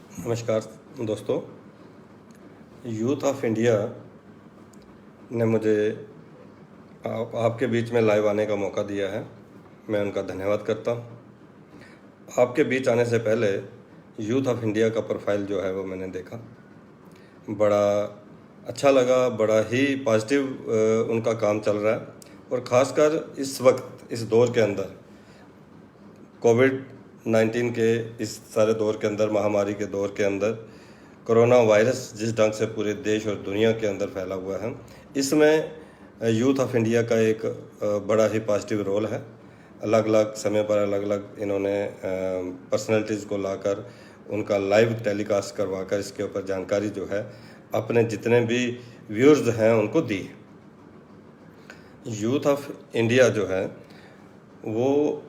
नमस्कार दोस्तों। Youth of India ने मुझे आपके बीच में लाइव आने का मौका दिया है। मैं उनका धन्यवाद करता हूँ। आपके बीच आने से पहले यूथ ऑफ इंडिया का प्रोफाइल जो है वो मैंने देखा, बड़ा अच्छा लगा। बड़ा ही पॉजिटिव उनका काम चल रहा है और ख़ासकर इस वक्त, इस दौर के अंदर, कोविड-19 के इस सारे दौर के अंदर, महामारी के दौर के अंदर, कोरोना वायरस जिस ढंग से पूरे देश और दुनिया के अंदर फैला हुआ है, इसमें यूथ ऑफ इंडिया का एक बड़ा ही पॉजिटिव रोल है। अलग अलग समय पर अलग अलग इन्होंने पर्सनैलिटीज़ को लाकर उनका लाइव टेलीकास्ट करवाकर इसके ऊपर जानकारी जो है अपने जितने भी व्यूअर्स हैं उनको दी। यूथ ऑफ इंडिया जो है वो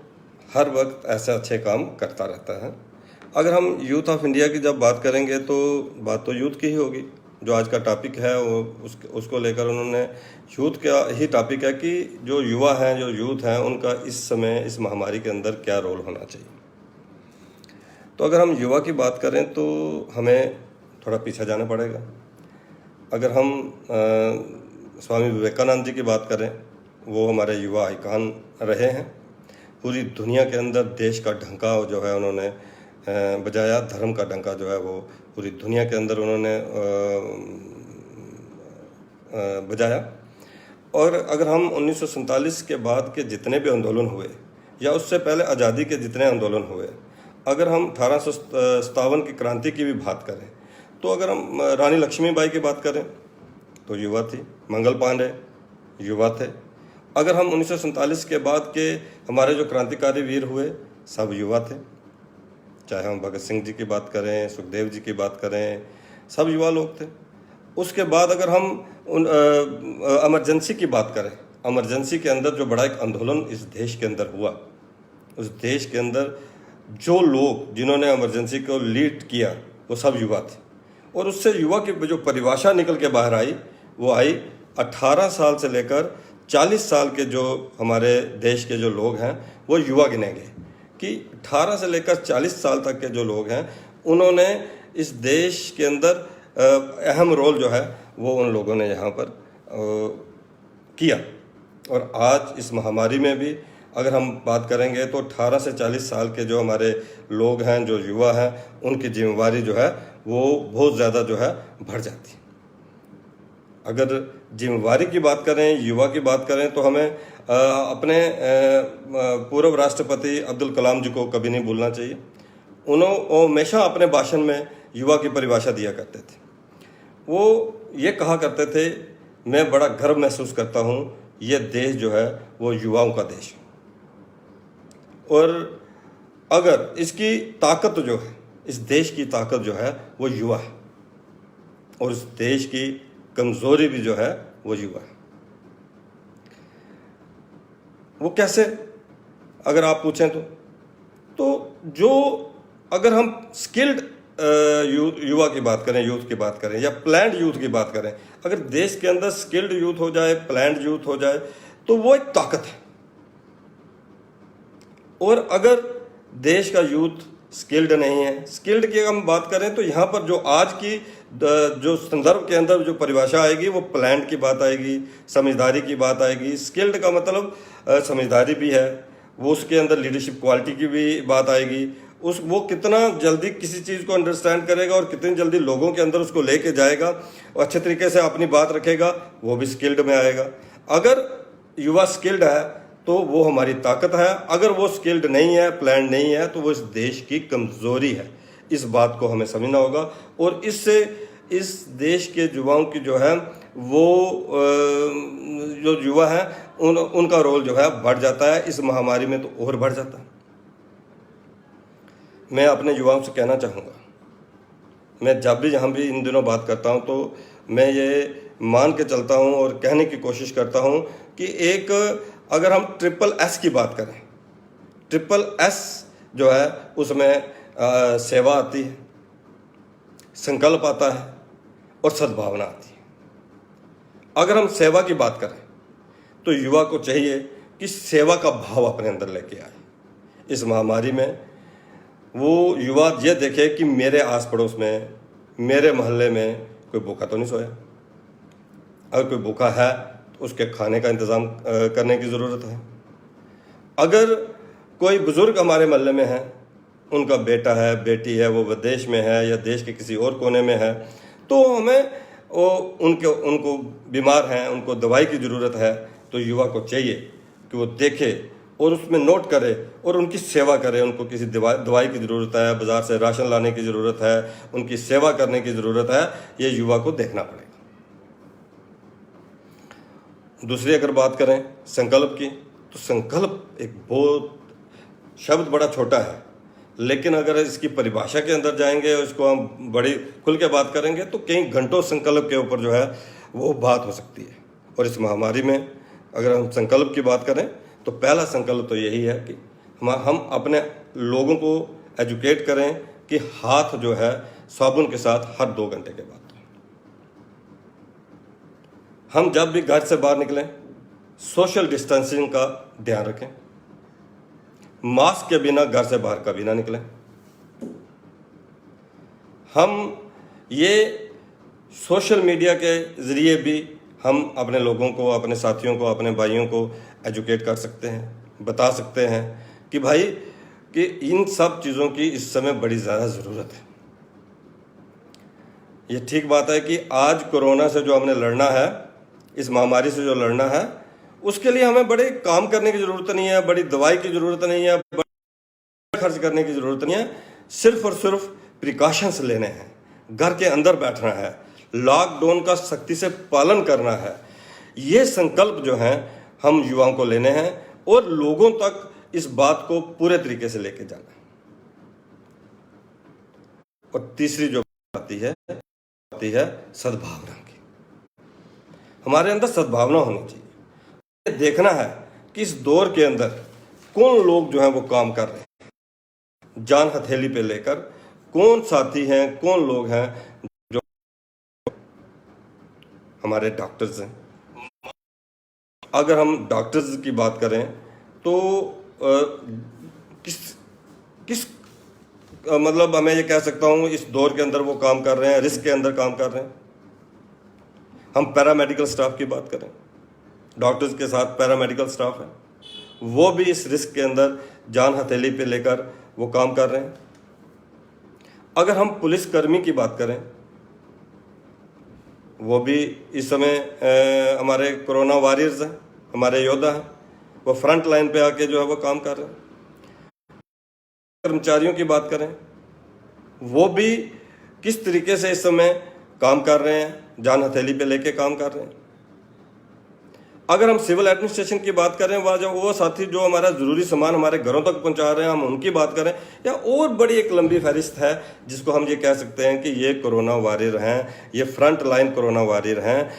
हर वक्त ऐसे अच्छे काम करता रहता है। अगर हम यूथ ऑफ इंडिया की जब बात करेंगे तो बात तो यूथ की ही होगी। जो आज का टॉपिक है वो उसको लेकर उन्होंने, यूथ का ही टॉपिक है कि जो युवा हैं, जो यूथ हैं, उनका इस समय इस महामारी के अंदर क्या रोल होना चाहिए। तो अगर हम युवा की बात करें तो हमें थोड़ा पीछे जाना पड़ेगा। अगर हम स्वामी विवेकानंद जी की बात करें, वो हमारे युवा आइकॉन रहे हैं। पूरी दुनिया के अंदर देश का डंका जो है उन्होंने बजाया, धर्म का डंका जो है वो पूरी दुनिया के अंदर उन्होंने बजाया। और अगर हम 1947 के बाद के जितने भी आंदोलन हुए या उससे पहले आज़ादी के जितने आंदोलन हुए, अगर हम 1857 की क्रांति की भी बात करें, तो अगर हम रानी लक्ष्मीबाई की बात करें तो युवा थी, मंगल पांडे युवा थे। अगर हम 1947 के बाद के हमारे जो क्रांतिकारी वीर हुए सब युवा थे, चाहे हम भगत सिंह जी की बात करें, सुखदेव जी की बात करें, सब युवा लोग थे। उसके बाद अगर हम इमरजेंसी की बात करें, इमरजेंसी के अंदर जो बड़ा एक आंदोलन इस देश के अंदर हुआ, उस देश के अंदर जो लोग जिन्होंने इमरजेंसी को लीड किया वो सब युवा थे। और उससे युवा की जो परिभाषा निकल के बाहर आई वो आई 18 साल से लेकर 40 साल के जो हमारे देश के जो लोग हैं वो युवा गिने गए कि 18 से लेकर 40 साल तक के जो लोग हैं उन्होंने इस देश के अंदर अहम रोल जो है वो उन लोगों ने यहाँ पर किया। और आज इस महामारी में भी अगर हम बात करेंगे तो 18 से 40 साल के जो हमारे लोग हैं, जो युवा हैं, उनकी जिम्मेवारी जो है वो बहुत ज़्यादा जो है बढ़ जाती है। अगर जिम्मेवारी की बात करें, युवा की बात करें, तो हमें अपने पूर्व राष्ट्रपति अब्दुल कलाम जी को कभी नहीं भूलना चाहिए। वो हमेशा अपने भाषण में युवा की परिभाषा दिया करते थे। वो ये कहा करते थे, मैं बड़ा गर्व महसूस करता हूँ, ये देश जो है वो युवाओं का देश है। और अगर इसकी ताकत जो है, इस देश की ताकत जो है वो युवा है, और इस देश की कमज़ोरी भी जो है वो युवा है। वो कैसे, अगर आप पूछें तो जो अगर हम स्किल्ड युवा की बात करें, यूथ की बात करें, या प्लान्ड यूथ की बात करें, अगर देश के अंदर स्किल्ड यूथ हो जाए, प्लान्ड यूथ हो जाए, तो वो एक ताकत है। और अगर देश का यूथ स्किल्ड नहीं है, स्किल्ड की हम बात करें तो यहाँ पर जो आज की जो संदर्भ के अंदर जो परिभाषा आएगी वो प्लान्ड की बात आएगी, समझदारी की बात आएगी। स्किल्ड का मतलब समझदारी भी है, वो उसके अंदर लीडरशिप क्वालिटी की भी बात आएगी। वो कितना जल्दी किसी चीज़ को अंडरस्टैंड करेगा और कितनी जल्दी लोगों के अंदर उसको लेके जाएगा और अच्छे तरीके से अपनी बात रखेगा, वो भी स्किल्ड में आएगा। अगर युवा स्किल्ड है तो वो हमारी ताकत है। अगर वो स्किल्ड नहीं है, प्लान नहीं है, तो वो इस देश की कमज़ोरी है। इस बात को हमें समझना होगा। और इससे इस देश के युवाओं की जो है वो जो युवा हैं उनका रोल जो है बढ़ जाता है। इस महामारी में तो और बढ़ जाता है। मैं अपने युवाओं से कहना चाहूँगा, मैं जब भी यहाँ भी इन दिनों बात करता हूँ तो मैं ये मान के चलता हूँ और कहने की कोशिश करता हूँ कि एक, अगर हम SSS की बात करें, SSS जो है उसमें सेवा आती है, संकल्प आता है और सद्भावना आती है। अगर हम सेवा की बात करें तो युवा को चाहिए कि सेवा का भाव अपने अंदर लेके आए। इस महामारी में वो युवा ये देखे कि मेरे आस पड़ोस में, मेरे मोहल्ले में कोई भूखा तो नहीं सोया। अगर कोई भूखा है तो उसके खाने का इंतज़ाम करने की ज़रूरत है। अगर कोई बुज़ुर्ग हमारे मोहल्ले में है, उनका बेटा है, बेटी है, वो विदेश में है या देश के किसी और कोने में है, तो हमें उनको बीमार हैं, उनको दवाई की ज़रूरत है, तो युवा को चाहिए कि वो देखे और उसमें नोट करे और उनकी सेवा करे। उनको किसी दवाई की ज़रूरत है, बाज़ार से राशन लाने की ज़रूरत है, उनकी सेवा करने की ज़रूरत है, ये युवा को देखना पड़ेगा। दूसरी अगर बात करें संकल्प की, तो संकल्प एक बहुत शब्द बड़ा छोटा है, लेकिन अगर इसकी परिभाषा के अंदर जाएंगे और इसको हम बड़ी खुल के बात करेंगे तो कई घंटों संकल्प के ऊपर जो है वो बात हो सकती है। और इस महामारी में अगर हम संकल्प की बात करें तो पहला संकल्प तो यही है कि हम अपने लोगों को एजुकेट करें कि हाथ जो है साबुन के साथ हर 2 घंटे के बाद धोएं। हम जब भी घर से बाहर निकलें सोशल डिस्टेंसिंग का ध्यान रखें। मास्क के बिना घर से बाहर कभी ना निकलें। हम ये सोशल मीडिया के ज़रिए भी हम अपने लोगों को, अपने साथियों को, अपने भाइयों को एजुकेट कर सकते हैं, बता सकते हैं कि भाई कि इन सब चीज़ों की इस समय बड़ी ज़्यादा ज़रूरत है। ये ठीक बात है कि आज कोरोना से जो हमने लड़ना है, इस महामारी से जो लड़ना है, उसके लिए हमें बड़े काम करने की ज़रूरत नहीं है, बड़ी दवाई की ज़रूरत नहीं है, बड़े खर्च करने की ज़रूरत नहीं है। सिर्फ और सिर्फ प्रिकॉशंस लेने हैं, घर के अंदर बैठना है, लॉकडाउन का सख्ती से पालन करना है। ये संकल्प जो हैं हम युवाओं को लेने हैं और लोगों तक इस बात को पूरे तरीके से लेके जाना है। और तीसरी जो आती है सद्भावना की। हमारे अंदर सद्भावना होनी चाहिए। देखना है कि इस दौर के अंदर कौन लोग जो हैं वो काम कर रहे हैं, जान हथेली पे लेकर कौन साथी हैं, कौन लोग हैं जो हमारे डॉक्टर्स हैं। अगर हम डॉक्टर्स की बात करें तो किस मतलब मैं ये कह सकता हूँ इस दौर के अंदर वो काम कर रहे हैं, रिस्क के अंदर काम कर रहे हैं। हम पैरामेडिकल स्टाफ की बात करें, डॉक्टर्स के साथ पैरामेडिकल स्टाफ है, वो भी इस रिस्क के अंदर जान हथेली पे लेकर वो काम कर रहे हैं। अगर हम पुलिसकर्मी की बात करें, वो भी इस समय हमारे कोरोना वॉरियर्स हैं, हमारे योद्धा हैं, वो फ्रंट लाइन पे आके जो है वो काम कर रहे हैं। कर्मचारियों की बात करें, वो भी किस तरीके से इस समय काम कर रहे हैं, जान हथेली पे लेके काम कर रहे हैं। अगर हम सिविल एडमिनिस्ट्रेशन की बात करें, वो साथी जो हमारा ज़रूरी सामान हमारे घरों तक पहुंचा रहे हैं, हम उनकी बात करें, या और बड़ी एक लंबी फहरिस्त है जिसको हम ये कह सकते हैं कि ये कोरोना वॉरियर हैं, ये फ्रंट लाइन कोरोना वॉरियर हैं।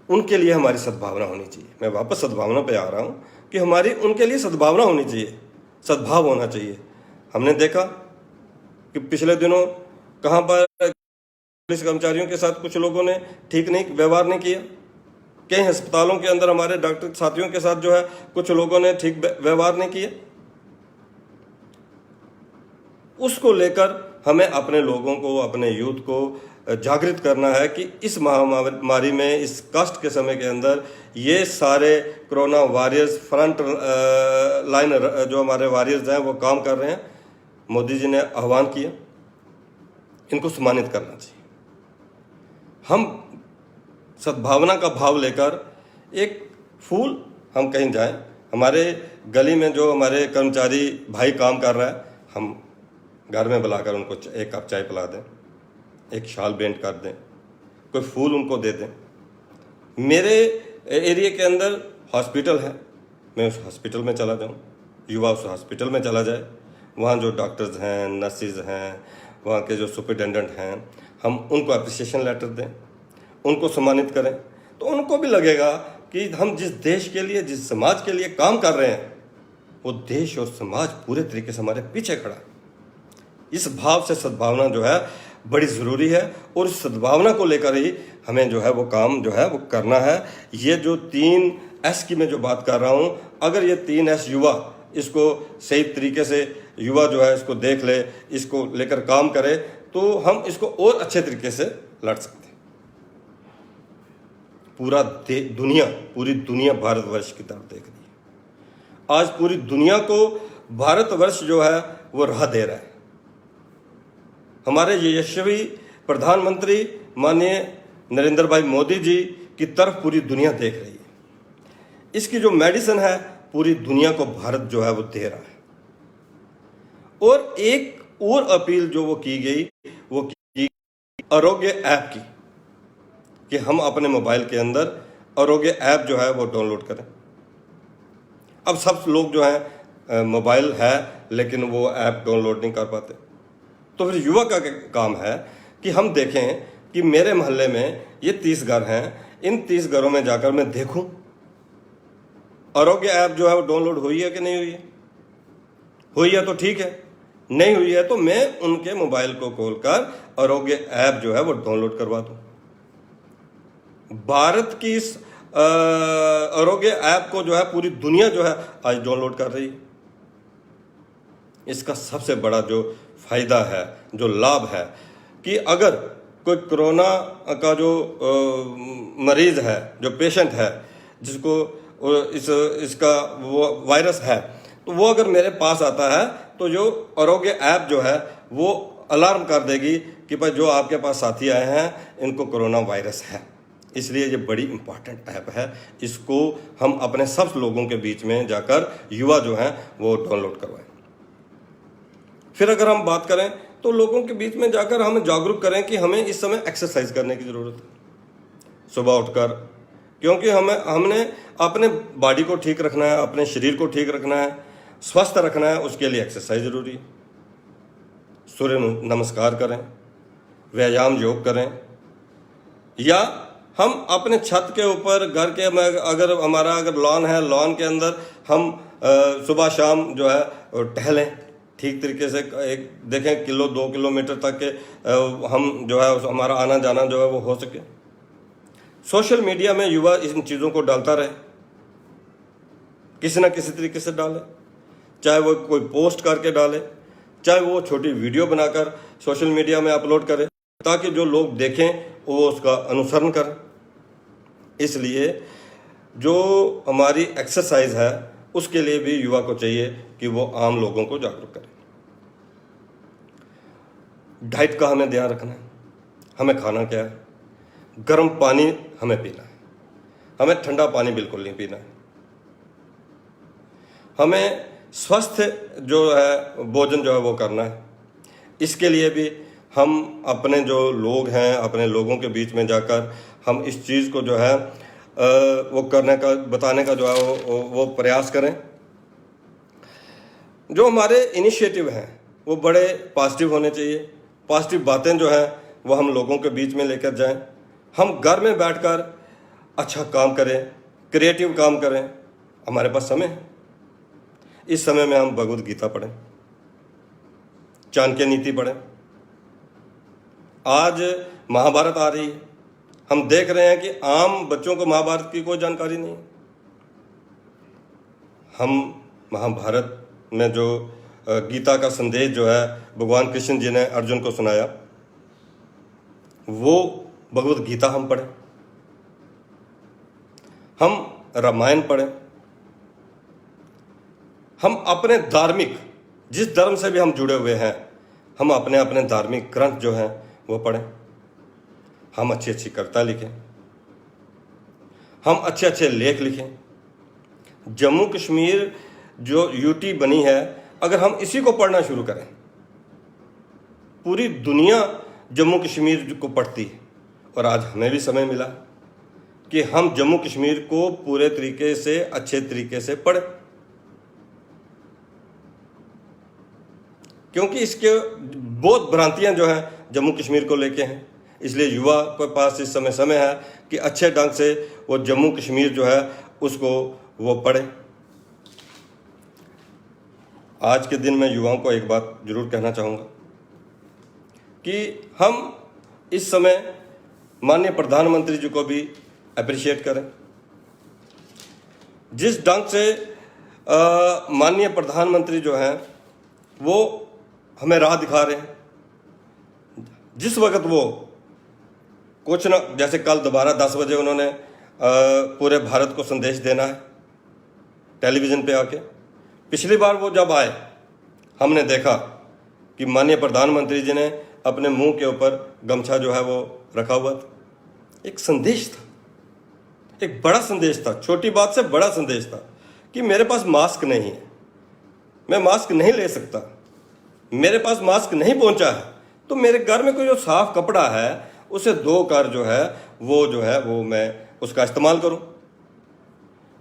उनके लिए हमारी सद्भावना होनी चाहिए। मैं वापस सद्भावना पे आ रहा हूँ कि हमारी उनके लिए सद्भावना होनी चाहिए, सद्भाव होना चाहिए। हमने देखा कि पिछले दिनों कहाँ पर पुलिस कर्मचारियों के साथ कुछ लोगों ने ठीक नहीं व्यवहार नहीं किया। कई अस्पतालों के अंदर हमारे डॉक्टर साथियों के साथ जो है कुछ लोगों ने ठीक व्यवहार नहीं किया। उसको लेकर हमें अपने लोगों को, अपने यूथ को जागृत करना है कि इस महामारी में, इस कष्ट के समय के अंदर ये सारे कोरोना वॉरियर्स, फ्रंट लाइन जो हमारे वॉरियर्स हैं वो काम कर रहे हैं। मोदी जी ने आह्वान किया, इनको सम्मानित करना चाहिए। हम सद्भावना का भाव लेकर एक फूल, हम कहीं जाएं, हमारे गली में जो हमारे कर्मचारी भाई काम कर रहा है, हम घर में बुलाकर उनको एक कप चाय पिला दें, एक शाल भेंट कर दें, कोई फूल उनको दे दें। मेरे एरिया के अंदर हॉस्पिटल है, मैं उस हॉस्पिटल में चला जाऊं, युवा उस हॉस्पिटल में चला जाए, वहाँ जो डॉक्टर्स हैं, नर्सिस हैं, वहाँ के जो सुपरिटेंडेंट हैं, हम उनको अप्रिसिएशन लेटर दें, उनको सम्मानित करें, तो उनको भी लगेगा कि हम जिस देश के लिए, जिस समाज के लिए काम कर रहे हैं, वो देश और समाज पूरे तरीके से हमारे पीछे खड़ा है। इस भाव से सद्भावना जो है बड़ी ज़रूरी है और इस सद्भावना को लेकर ही हमें जो है वो काम जो है वो करना है। ये जो 3S की मैं जो बात कर रहा हूँ, अगर ये 3S युवा इसको सही तरीके से युवा जो है इसको देख ले, इसको लेकर काम करे, तो हम इसको और अच्छे तरीके से लड़ सकते हैं। पूरी दुनिया भारतवर्ष की तरफ देख रही है। आज पूरी दुनिया को भारतवर्ष जो है वो राह दे रहा है। हमारे यशस्वी प्रधानमंत्री माननीय नरेंद्र भाई मोदी जी की तरफ पूरी दुनिया देख रही है। इसकी जो मेडिसिन है पूरी दुनिया को भारत जो है वो दे रहा है। और एक और अपील जो वो की गई, वो की आरोग्य ऐप की, कि हम अपने मोबाइल के अंदर आरोग्य ऐप जो है वो डाउनलोड करें। अब सब लोग जो है मोबाइल है लेकिन वो ऐप डाउनलोड नहीं कर पाते। तो फिर युवा का काम है कि हम देखें कि मेरे मोहल्ले में ये 30 घर हैं, इन 30 घरों में जाकर मैं देखूं आरोग्य ऐप जो है वो डाउनलोड हुई है कि नहीं हुई है। हुई है तो ठीक है, नहीं हुई है तो मैं उनके मोबाइल को खोलकर आरोग्य ऐप जो है वो डाउनलोड करवा दूं। भारत की इस आरोग्य ऐप को जो है पूरी दुनिया जो है आज डाउनलोड कर रही है। इसका सबसे बड़ा जो फायदा है, जो लाभ है, कि अगर कोई कोरोना का जो मरीज है, जो पेशेंट है, जिसको इसका वो वायरस है, तो वो अगर मेरे पास आता है तो जो आरोग्य ऐप जो है वो अलार्म कर देगी कि भाई जो आपके पास साथी आए हैं इनको कोरोना वायरस है। इसलिए ये बड़ी इंपॉर्टेंट ऐप है। इसको हम अपने सब लोगों के बीच में जाकर युवा जो हैं वो डाउनलोड करवाएं। फिर अगर हम बात करें तो लोगों के बीच में जाकर हम जागरूक करें कि हमें इस समय एक्सरसाइज करने की ज़रूरत है सुबह उठकर, क्योंकि हमने अपने बॉडी को ठीक रखना है, अपने शरीर को ठीक रखना है, स्वस्थ रखना है। उसके लिए एक्सरसाइज ज़रूरी है। सूर्य नमस्कार करें, व्यायाम योग करें, या हम अपने छत के ऊपर घर के अगर हमारा लॉन है, लॉन के अंदर हम सुबह शाम जो है टहलें ठीक तरीके से। एक देखें 2 किलोमीटर तक के हम जो है हमारा आना जाना जो है वो हो सके। सोशल मीडिया में युवा इन चीज़ों को डालता रहे, किसी ना किसी तरीके से डाले, चाहे वो कोई पोस्ट करके डाले, चाहे वो छोटी वीडियो बनाकर सोशल मीडिया में अपलोड करे, ताकि जो लोग देखें वो उसका अनुसरण करें। इसलिए जो हमारी एक्सरसाइज है उसके लिए भी युवा को चाहिए कि वो आम लोगों को जागरूक करें। डाइट का हमें ध्यान रखना है। हमें खाना क्या है, गर्म पानी हमें पीना है, हमें ठंडा पानी बिल्कुल नहीं पीना है। हमें स्वस्थ जो है भोजन जो है वो करना है। इसके लिए भी हम अपने जो लोग हैं, अपने लोगों के बीच में जाकर हम इस चीज़ को जो है वो करने का, बताने का जो है वो प्रयास करें। जो हमारे इनिशिएटिव हैं वो बड़े पॉजिटिव होने चाहिए। पॉजिटिव बातें जो हैं वो हम लोगों के बीच में लेकर जाएं। हम घर में बैठकर अच्छा काम करें, क्रिएटिव काम करें। हमारे पास समय है, इस समय में हम भगवद गीता पढ़ें, चाणक्य नीति पढ़ें। आज महाभारत आ रही है, हम देख रहे हैं कि आम बच्चों को महाभारत की कोई जानकारी नहीं। हम महाभारत में जो गीता का संदेश जो है भगवान कृष्ण जी ने अर्जुन को सुनाया, वो भगवद गीता हम पढ़ें, हम रामायण पढ़ें, हम अपने धार्मिक, जिस धर्म से भी हम जुड़े हुए हैं, हम अपने अपने धार्मिक ग्रंथ जो हैं वो पढ़ें। हम अच्छी अच्छी कविता लिखें, हम अच्छे अच्छे लेख लिखें। जम्मू कश्मीर जो यूटी बनी है, अगर हम इसी को पढ़ना शुरू करें, पूरी दुनिया जम्मू कश्मीर को पढ़ती है। और आज हमें भी समय मिला कि हम जम्मू कश्मीर को पूरे तरीके से, अच्छे तरीके से पढ़ें, क्योंकि इसके बहुत भ्रांतियां जो हैं जम्मू कश्मीर को लेके हैं। इसलिए युवा के पास इस समय है कि अच्छे ढंग से वो जम्मू कश्मीर जो है उसको वो पढ़े। आज के दिन मैं युवाओं को एक बात जरूर कहना चाहूँगा कि हम इस समय माननीय प्रधानमंत्री जी को भी अप्रिशिएट करें। जिस ढंग से माननीय प्रधानमंत्री जो हैं वो हमें राह दिखा रहे हैं। जिस वक्त वो कुछ ना, जैसे कल दोबारा 10 बजे उन्होंने पूरे भारत को संदेश देना है टेलीविज़न पे आके। पिछली बार वो जब आए, हमने देखा कि माननीय प्रधानमंत्री जी ने अपने मुंह के ऊपर गमछा जो है वो रखा हुआ था। एक संदेश था, एक बड़ा संदेश था, छोटी बात से बड़ा संदेश था कि मेरे पास मास्क नहीं है, मैं मास्क नहीं ले सकता, मेरे पास मास्क नहीं पहुंचा है, तो मेरे घर में कोई जो साफ कपड़ा है उसे धोकर जो है वो मैं उसका इस्तेमाल करूं।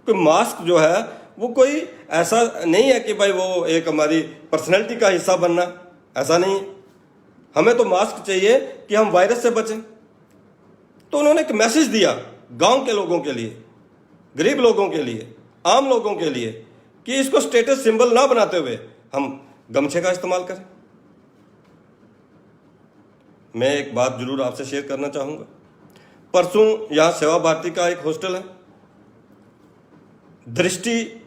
कोई मास्क जो है वो कोई ऐसा नहीं है कि भाई वो एक हमारी पर्सनैलिटी का हिस्सा बनना, ऐसा नहीं है। हमें तो मास्क चाहिए कि हम वायरस से बचें। तो उन्होंने एक मैसेज दिया गांव के लोगों के लिए, गरीब लोगों के लिए, आम लोगों के लिए, कि इसको स्टेटस सिंबल ना बनाते हुए हम गमछे का इस्तेमाल करें। मैं एक बात जरूर आपसे शेयर करना चाहूंगा। परसों यहाँ सेवा भारती का एक हॉस्टल है, दृष्टि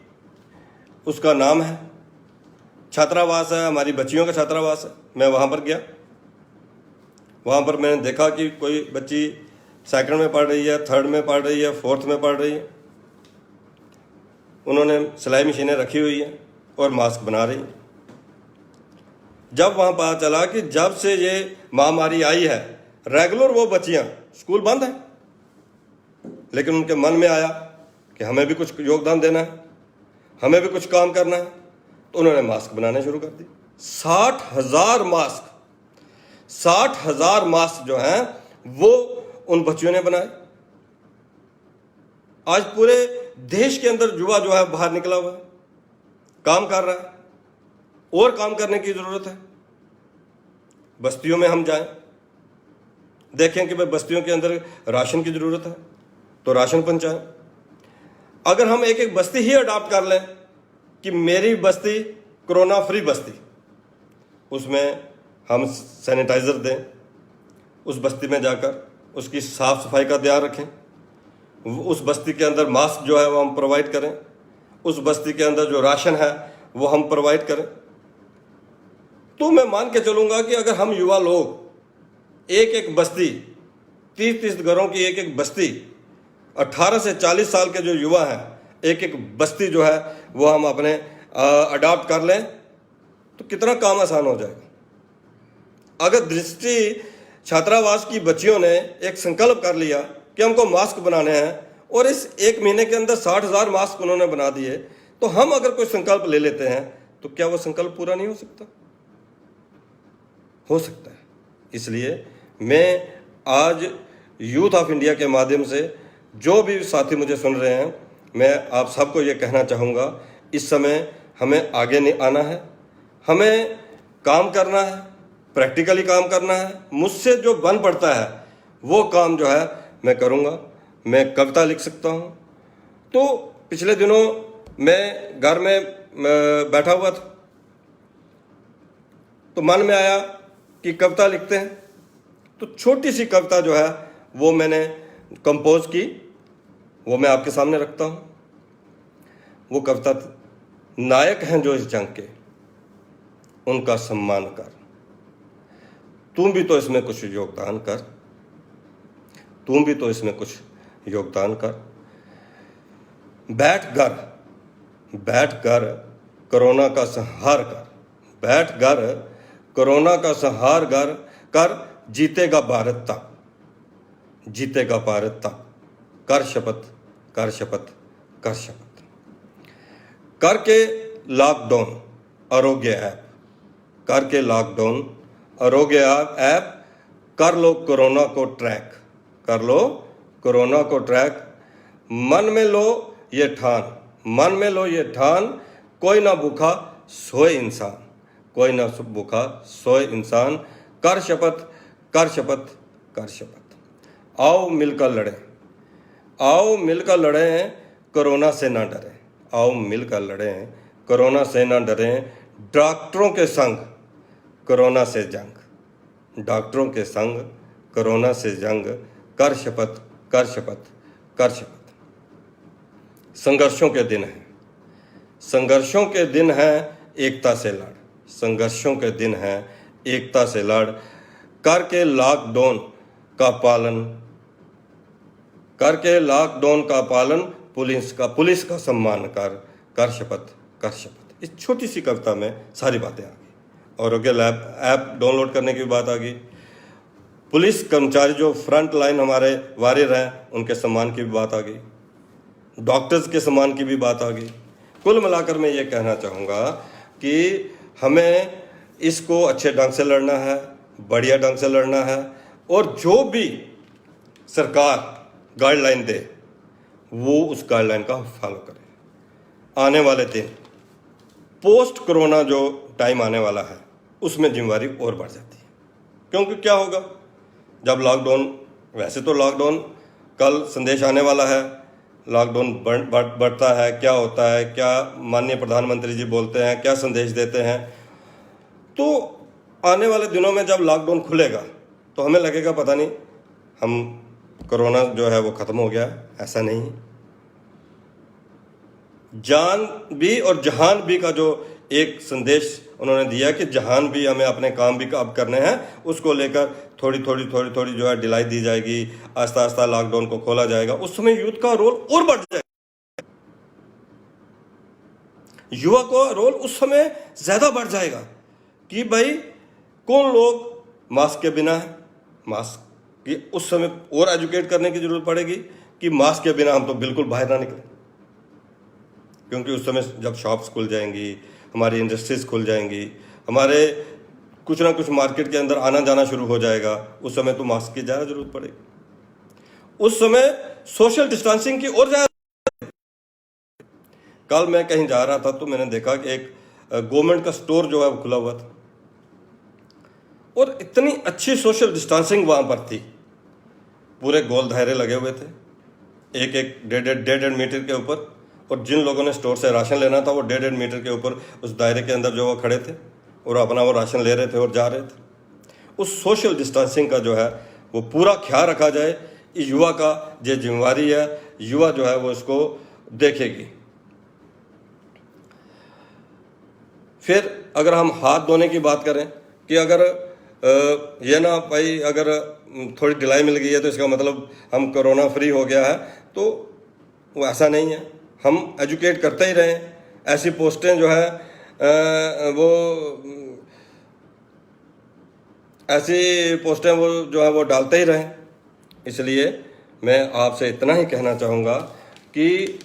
उसका नाम है, छात्रावास है, हमारी बच्चियों का छात्रावास है। मैं वहाँ पर गया, वहाँ पर मैंने देखा कि कोई बच्ची सेकंड में पढ़ रही है, थर्ड में पढ़ रही है, फोर्थ में पढ़ रही है। उन्होंने सिलाई मशीनें रखी हुई हैं और मास्क बना रही हैं। जब वहाँ पता चला कि जब से ये महामारी आई है, रेगुलर वो बच्चियाँ, स्कूल बंद है, लेकिन उनके मन में आया कि हमें भी कुछ योगदान देना है, हमें भी कुछ काम करना है, तो उन्होंने मास्क बनाने शुरू कर दी। 60,000 मास्क जो हैं वो उन बच्चियों ने बनाए। आज पूरे देश के अंदर युवा जो है बाहर निकला हुआ है, काम कर रहा है, और काम करने की जरूरत है। बस्तियों में हम जाएं, देखें कि भाई बस्तियों के अंदर राशन की जरूरत है तो राशन पहुंचाएं। अगर हम एक एक बस्ती ही अडॉप्ट कर लें कि मेरी बस्ती कोरोना फ्री बस्ती, उसमें हम सैनिटाइजर दें, उस बस्ती में जाकर उसकी साफ सफाई का ध्यान रखें, उस बस्ती के अंदर मास्क जो है वो हम प्रोवाइड करें, उस बस्ती के अंदर जो राशन है वो हम प्रोवाइड करें, तो मैं मान के चलूंगा कि अगर हम युवा लोग एक एक बस्ती, 30-30 घरों की एक एक बस्ती, 18 से 40 साल के जो युवा हैं, एक एक बस्ती जो है वो हम अपने अडॉप्ट कर लें, तो कितना काम आसान हो जाएगा। अगर दृष्टि छात्रावास की बच्चियों ने एक संकल्प कर लिया कि हमको मास्क बनाने हैं और इस 1 महीने के अंदर 60,000 मास्क उन्होंने बना दिए, तो हम अगर कोई संकल्प ले लेते हैं तो क्या वो संकल्प पूरा नहीं हो सकता? हो सकता है। इसलिए मैं आज यूथ ऑफ इंडिया के माध्यम से जो भी साथी मुझे सुन रहे हैं, मैं आप सबको ये कहना चाहूँगा, इस समय हमें आगे नहीं आना है, हमें काम करना है, प्रैक्टिकली काम करना है। मुझसे जो बन पड़ता है वो काम जो है मैं करूँगा। मैं कविता लिख सकता हूँ। तो पिछले दिनों मैं घर में बैठा हुआ था, तो मन में आया कि कविता लिखते हैं। तो छोटी सी कविता जो है वो मैंने कंपोज की, वो मैं आपके सामने रखता हूँ। वो कविता, नायक हैं जो इस जंग के, उनका सम्मान कर, तुम भी तो इसमें कुछ योगदान कर, तुम भी तो इसमें कुछ योगदान कर। बैठ कर कोरोना का संहार कर, बैठ कर कोरोना का संहार कर, जीतेगा भारत तक, जीतेगा भारत तक। कर शपथ, कर शपथ, कर शपथ। करके लॉकडाउन आरोग्य ऐप, करके लॉकडाउन आरोग्य ऐप, कर लो कोरोना को ट्रैक, कर लो कोरोना को ट्रैक। मन में लो ये ठान, मन में लो ये ठान, कोई ना भूखा सोए इंसान, कोई ना भूखा सोए इंसान। कर शपथ, कर शपथ, कर शपथ। आओ मिलकर लड़ें, आओ मिलकर लड़ें, कोरोना से ना डरें, आओ मिलकर लड़ें, कोरोना से ना डरें। डॉक्टरों के संग कोरोना से जंग, डॉक्टरों के संग कोरोना से जंग। कर शपथ, कर शपथ, कर शपथ। संघर्षों के दिन हैं, संघर्षों के दिन हैं, एकता से लड़, संघर्षों के दिन हैं, एकता से लड़ करके लॉकडाउन का पालन, करके लॉकडाउन का पालन, पुलिस का सम्मान कर शपथ। इस छोटी सी कविता में सारी बातें आ गई। और ओके ऐप डाउनलोड करने की बात आ गई। पुलिस कर्मचारी जो फ्रंट लाइन हमारे वारियर हैं, उनके सम्मान की भी बात आ गई। डॉक्टर्स के सम्मान की भी बात आ गई। कुल मिलाकर मैं ये कहना चाहूँगा कि हमें इसको अच्छे ढंग से लड़ना है, बढ़िया ढंग से लड़ना है, और जो भी सरकार गाइडलाइन दे वो उस गाइडलाइन का फॉलो करे। आने वाले दिन पोस्ट कोरोना जो टाइम आने वाला है उसमें जिम्मेवारी और बढ़ जाती है। क्योंकि क्या होगा जब लॉकडाउन, वैसे तो लॉकडाउन कल संदेश आने वाला है, लॉकडाउन बढ़ता है, क्या होता है, क्या माननीय प्रधानमंत्री जी बोलते हैं, क्या संदेश देते हैं। तो आने वाले दिनों में जब लॉकडाउन खुलेगा तो हमें लगेगा पता नहीं हम कोरोना जो है वो ख़त्म हो गया। ऐसा नहीं है। जान भी और जहान भी का जो एक संदेश उन्होंने दिया कि जहान भी हमें अपने काम भी अब करने हैं, उसको लेकर थोड़ी थोड़ी जो है ढिलाई दी जाएगी, आस्ता आस्ता लॉकडाउन को खोला जाएगा। उस समय यूथ का रोल और बढ़ जाएगा, युवा का रोल उस समय ज्यादा बढ़ जाएगा कि भाई कौन लोग मास्क के बिना है, मास्क की उस समय और एजुकेट करने की जरूरत पड़ेगी कि मास्क के बिना हम तो बिल्कुल बाहर ना निकलें। क्योंकि उस समय जब शॉप्स खुल जाएंगी, हमारी इंडस्ट्रीज खुल जाएंगी, हमारे कुछ ना कुछ मार्केट के अंदर आना जाना शुरू हो जाएगा, उस समय तो मास्क की ज़्यादा जरूरत पड़ेगी। उस समय सोशल डिस्टेंसिंग की और ज़्यादा। कल मैं कहीं जा रहा था तो मैंने देखा कि एक गवर्नमेंट का स्टोर जो है वो खुला हुआ था और इतनी अच्छी सोशल डिस्टेंसिंग वहाँ पर थी। पूरे गोल दायरे लगे हुए थे, एक डेढ़ मीटर के ऊपर, और जिन लोगों ने स्टोर से राशन लेना था वो डेढ़ मीटर के ऊपर उस दायरे के अंदर जो वो खड़े थे और अपना वो राशन ले रहे थे और जा रहे थे। उस सोशल डिस्टेंसिंग का जो है वो पूरा ख्याल रखा जाए। युवा का जो जिम्मेवारी है, युवा जो है वो इसको देखेगी। फिर अगर हम हाथ धोने की बात करें कि अगर ये ना भाई अगर थोड़ी ढिलाई मिल गई है तो इसका मतलब हम कोरोना फ्री हो गया है, तो वो ऐसा नहीं है। हम एजुकेट करते ही रहें, ऐसी पोस्टें जो है वो ऐसी पोस्टें वो जो है वो डालते ही रहें। इसलिए मैं आपसे इतना ही कहना चाहूँगा कि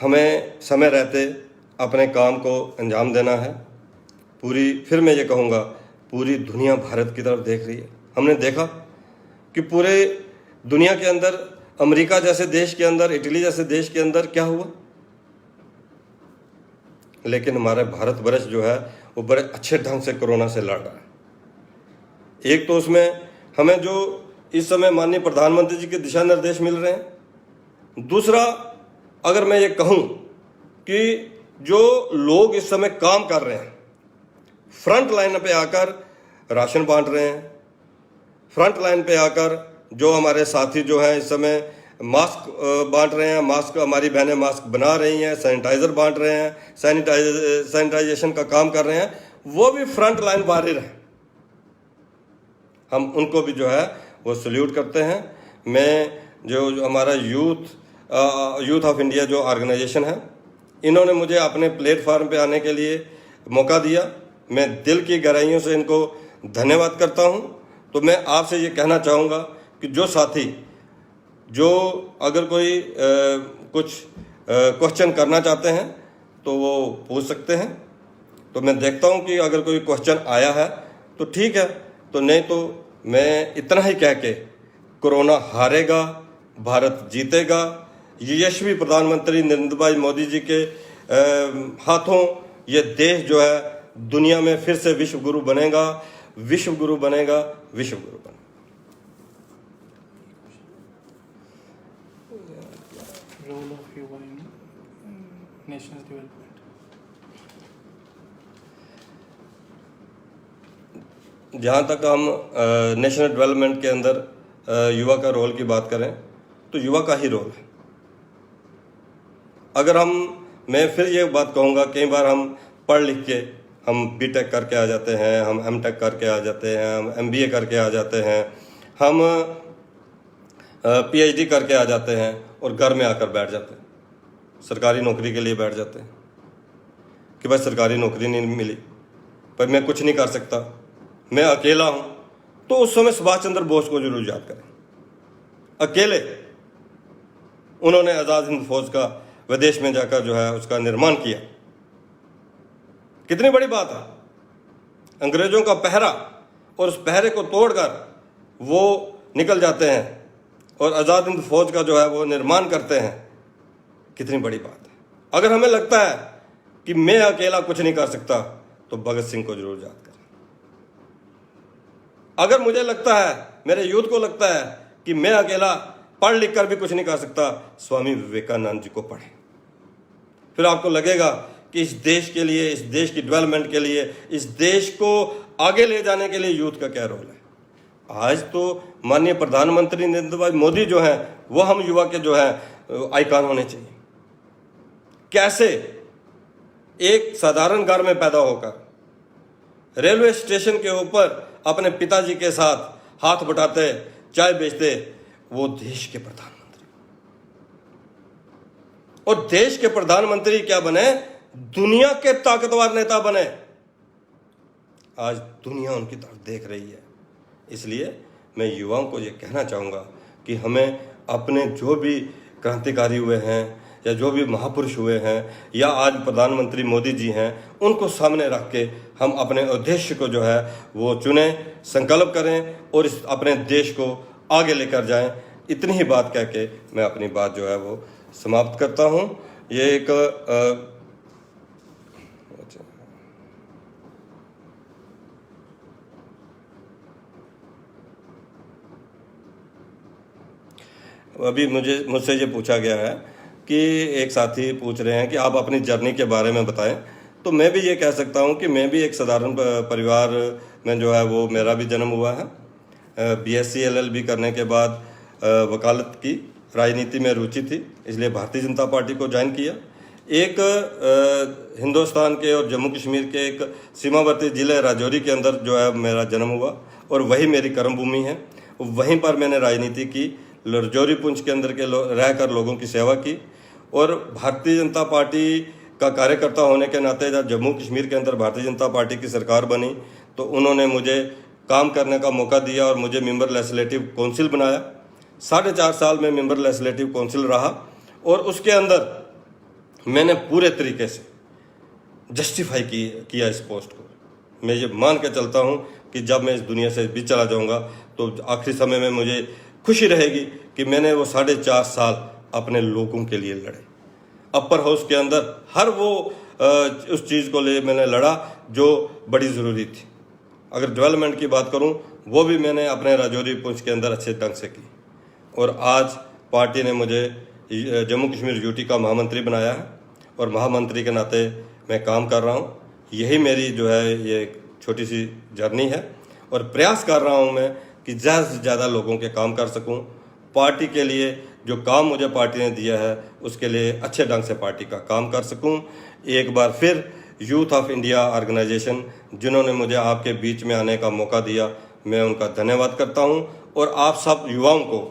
हमें समय रहते अपने काम को अंजाम देना है। फिर मैं ये कहूँगा पूरी दुनिया भारत की तरफ देख रही है। हमने देखा कि पूरे दुनिया के अंदर, अमेरिका जैसे देश के अंदर, इटली जैसे देश के अंदर क्या हुआ, लेकिन हमारा भारतवर्ष जो है वो बड़े अच्छे ढंग से कोरोना से लड़ रहा है। एक तो उसमें हमें जो इस समय माननीय प्रधानमंत्री जी के दिशा निर्देश मिल रहे हैं। दूसरा, अगर मैं ये कहूँ कि जो लोग इस समय काम कर रहे हैं, फ्रंट लाइन पे आकर राशन बांट रहे हैं, फ्रंट लाइन पे आकर जो हमारे साथी जो हैं इस समय मास्क बांट रहे हैं, मास्क हमारी बहनें मास्क बना रही हैं, सैनिटाइज़र बांट रहे हैं, सैनिटाइजेशन का काम कर रहे हैं, वो भी फ्रंट लाइन वॉरियर हैं। हम उनको भी जो है वो सल्यूट करते हैं। मैं जो हमारा यूथ ऑफ इंडिया जो ऑर्गेनाइजेशन है, इन्होंने मुझे अपने प्लेटफार्म पे आने के लिए मौका दिया। मैं दिल की गहराइयों से इनको धन्यवाद करता हूं। तो मैं आपसे ये कहना चाहूँगा कि जो साथी जो अगर कोई कुछ क्वेश्चन करना चाहते हैं तो वो पूछ सकते हैं। तो मैं देखता हूँ कि अगर कोई क्वेश्चन आया है तो ठीक है, तो नहीं तो मैं इतना ही कह के कोरोना हारेगा, भारत जीतेगा। यशस्वी प्रधानमंत्री नरेंद्र भाई मोदी जी के हाथों ये देश जो है दुनिया में फिर से विश्व गुरु बनेगा, विश्व गुरु बनेगा, विश्व गुरु बनेगा। रोल ऑफ युवा इन नेशनल डेवलपमेंट। जहाँ तक हम नेशनल डेवलपमेंट के अंदर युवा का रोल की बात करें तो युवा का ही रोल है। अगर मैं फिर ये बात कहूँगा, कई बार हम पढ़ लिख के हम बीटेक करके आ जाते हैं, हम एमटेक करके आ जाते हैं, हम एमबीए करके आ जाते हैं, हम पीएचडी करके आ जाते हैं और घर में आकर बैठ जाते हैं, सरकारी नौकरी के लिए बैठ जाते हैं कि भाई सरकारी नौकरी नहीं मिली, पर मैं कुछ नहीं कर सकता, मैं अकेला हूं। तो उस समय सुभाष चंद्र बोस को जरूर याद करें। अकेले उन्होंने आज़ाद हिंद फौज का विदेश में जाकर जो है उसका निर्माण किया। कितनी बड़ी बात है। अंग्रेजों का पहरा और उस पहरे को तोड़कर वो निकल जाते हैं और आज़ाद हिंद फौज का जो है वो निर्माण करते हैं। कितनी बड़ी बात है। अगर हमें लगता है कि मैं अकेला कुछ नहीं कर सकता तो भगत सिंह को जरूर याद करें। अगर मुझे लगता है, मेरे यूथ को लगता है कि मैं अकेला पढ़ लिख कर भी कुछ नहीं कर सकता, स्वामी विवेकानंद जी को पढ़ें। फिर आपको लगेगा कि इस देश के लिए, इस देश की डेवलपमेंट के लिए, इस देश को आगे ले जाने के लिए यूथ का क्या रोल है। आज तो माननीय प्रधानमंत्री नरेंद्र भाई मोदी जो हैं वो हम युवा के जो है आइकॉन होने चाहिए। कैसे एक साधारण घर में पैदा होकर रेलवे स्टेशन के ऊपर अपने पिताजी के साथ हाथ बटाते चाय बेचते वो देश के प्रधानमंत्री, और देश के प्रधानमंत्री क्या बने, दुनिया के ताकतवर नेता बने। आज दुनिया उनकी तरफ देख रही है। इसलिए मैं युवाओं को ये कहना चाहूँगा कि हमें अपने जो भी क्रांतिकारी हुए हैं या जो भी महापुरुष हुए हैं या आज प्रधानमंत्री मोदी जी हैं, उनको सामने रख के हम अपने उद्देश्य को जो है वो चुनें, संकल्प करें और इस अपने देश को आगे लेकर जाएं। इतनी ही बात कह के मैं अपनी बात जो है वो समाप्त करता हूँ। ये एक अभी मुझसे ये पूछा गया है कि एक साथी पूछ रहे हैं कि आप अपनी जर्नी के बारे में बताएं। तो मैं भी ये कह सकता हूं कि मैं भी एक साधारण परिवार में जो है वो मेरा भी जन्म हुआ है। बीएससी एलएलबी करने के बाद वकालत की, राजनीति में रुचि थी, इसलिए भारतीय जनता पार्टी को ज्वाइन किया। एक हिंदुस्तान के और जम्मू कश्मीर के एक सीमावर्ती ज़िले राजौरी के अंदर जो है मेरा जन्म हुआ और वही मेरी कर्मभूमि है। वहीं पर मैंने राजनीति की, राजौरी पुंछ के अंदर के रहकर लोगों की सेवा की और भारतीय जनता पार्टी का कार्यकर्ता होने के नाते जब जम्मू कश्मीर के अंदर भारतीय जनता पार्टी की सरकार बनी तो उन्होंने मुझे काम करने का मौका दिया और मुझे मेंबर लेजिस्लेटिव काउंसिल बनाया। 4.5 साल में मेंबर लेजिस्लेटिव काउंसिल रहा और उसके अंदर मैंने पूरे तरीके से जस्टिफाई किया इस पोस्ट को। मैं ये मान के चलता हूँ कि जब मैं इस दुनिया से भी चला जाऊँगा तो आखिरी समय में मुझे खुशी रहेगी कि मैंने वो 4.5 साल अपने लोगों के लिए लड़े। अपर हाउस के अंदर हर वो उस चीज़ को ले मैंने लड़ा जो बड़ी ज़रूरी थी। अगर डेवलपमेंट की बात करूं वो भी मैंने अपने राजौरी पुंछ के अंदर अच्छे ढंग से की और आज पार्टी ने मुझे जम्मू कश्मीर यूटी का महामंत्री बनाया है और महामंत्री के नाते मैं काम कर रहा हूं। यही मेरी जो है ये एक छोटी सी जर्नी है और प्रयास कर रहा हूं मैं कि ज़्यादा से ज़्यादा लोगों के काम कर सकूं। पार्टी के लिए जो काम मुझे पार्टी ने दिया है उसके लिए अच्छे ढंग से पार्टी का काम कर सकूं। एक बार फिर यूथ ऑफ इंडिया ऑर्गेनाइजेशन जिन्होंने मुझे आपके बीच में आने का मौका दिया, मैं उनका धन्यवाद करता हूं और आप सब युवाओं को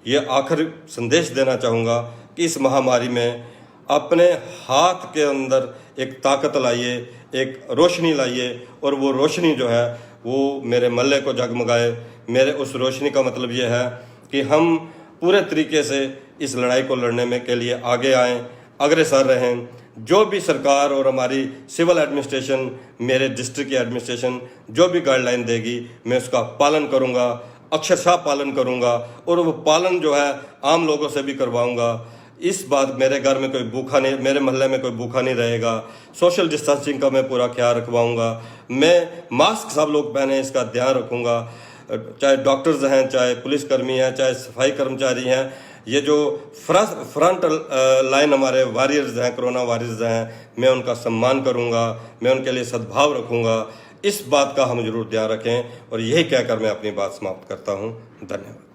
ये आखिरी संदेश देना चाहूँगा कि इस महामारी में अपने हाथ के अंदर एक ताकत लाइए, एक रोशनी लाइए और वो रोशनी जो है वो मेरे मल्ले को जगमगाए। मेरे उस रोशनी का मतलब ये है कि हम पूरे तरीके से इस लड़ाई को लड़ने में के लिए आगे आएँ, अग्रसर रहें। जो भी सरकार और हमारी सिविल एडमिनिस्ट्रेशन, मेरे डिस्ट्रिक्ट की एडमिनिस्ट्रेशन जो भी गाइडलाइन देगी मैं उसका पालन करूंगा, अक्षरशः पालन करूंगा और वो पालन जो है आम लोगों से भी करवाऊंगा। इस बात मेरे घर में कोई भूखा नहीं, मेरे मोहल्ले में कोई भूखा नहीं रहेगा। सोशल डिस्टेंसिंग का मैं पूरा ख्याल रखवाऊंगा। मैं मास्क सब लोग पहने इसका ध्यान रखूंगा। चाहे डॉक्टर्स हैं, चाहे पुलिसकर्मी हैं, चाहे सफाई कर्मचारी हैं, ये जो फ्रंट लाइन हमारे वॉरियर्स हैं, कोरोना वॉरियर्स हैं, मैं उनका सम्मान करूंगा, मैं उनके लिए सद्भाव रखूंगा। इस बात का हम जरूर ध्यान रखें और यही कहकर मैं अपनी बात समाप्त करता हूं। धन्यवाद।